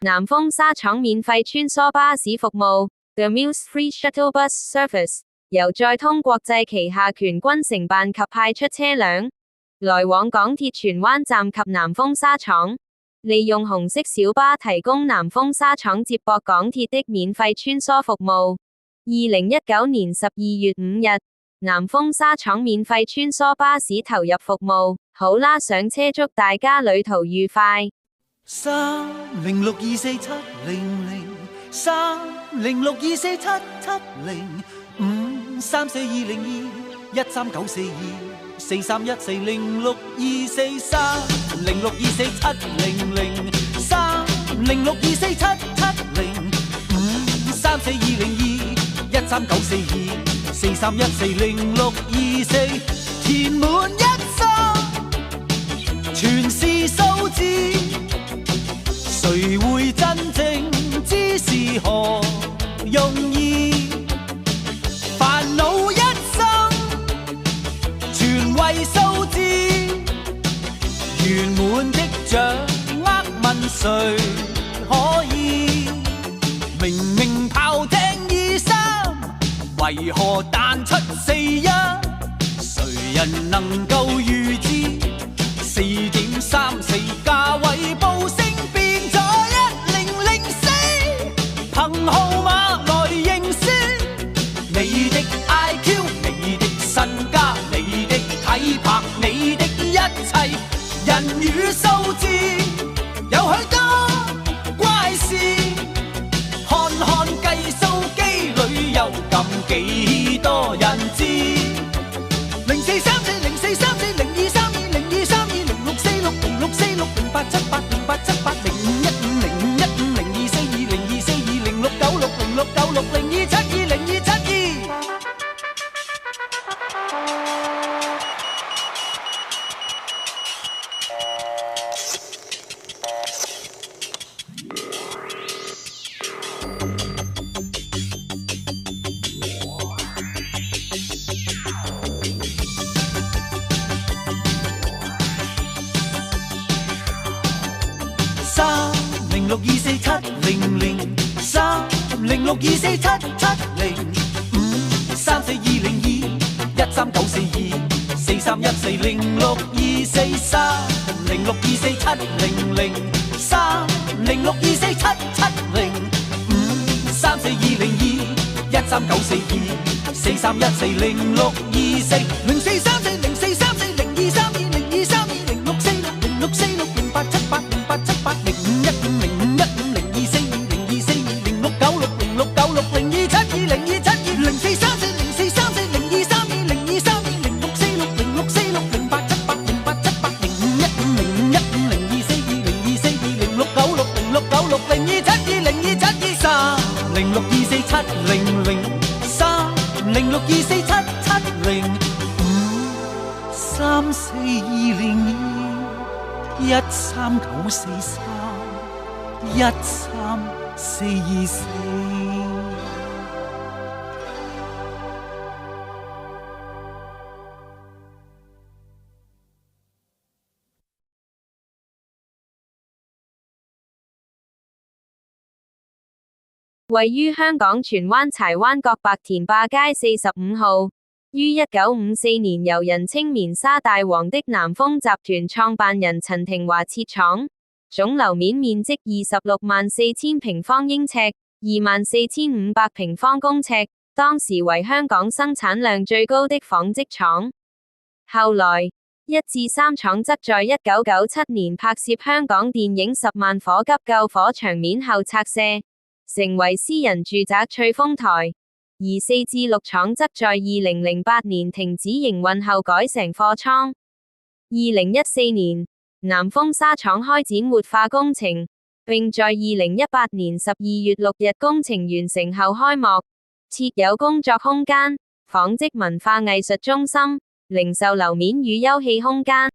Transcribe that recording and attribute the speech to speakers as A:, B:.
A: 南豐紗廠免費穿梭巴士服務 The Mills Free Shuttle Bus Service 由載通國際旗下權軍承辦及派出車輛，來往港鐵荃灣站及南豐紗廠，利用紅色小巴提供南豐紗廠接駁港鐵的免費穿梭服務。2019年12月5日，南豐紗廠免費穿梭巴士投入服務，好啦，上車，祝大家旅途愉快。
B: 301421394213213140624填滿一生，全是數字，誰會真正知是何用意？煩惱一生，全為數字，圓滿的掌握問誰可以？明明炮艇23，為何彈出41？誰人能夠預知？4.34價位報升變咗1004，憑號碼來認輸。你的 IQ， 你的身家，你的體魄，你的一切，人與數字有許多怪事。看看計數機裏有咁幾多人知？04340404064606780878087420269606960272027206960272。
A: 位於香港荃灣柴灣角白田壩街45號，於1954年由人稱棉紗大王的南豐集團創辦人陳廷華設廠，總樓面面積264000平方英尺，24500平方公尺，當時為香港生產量最高的紡織廠。後來1至3廠則在1997年拍攝香港電影《10萬火急救火》場面後拆卸，成為私人住宅翠峰台，而4至6廠則在2008年停止營運後改成貨倉。2014年，南豐紗廠開展活化工程，並在2018年12月6日工程完成後開幕，設有工作空間、紡織文化藝術中心、零售樓面與休憩空間。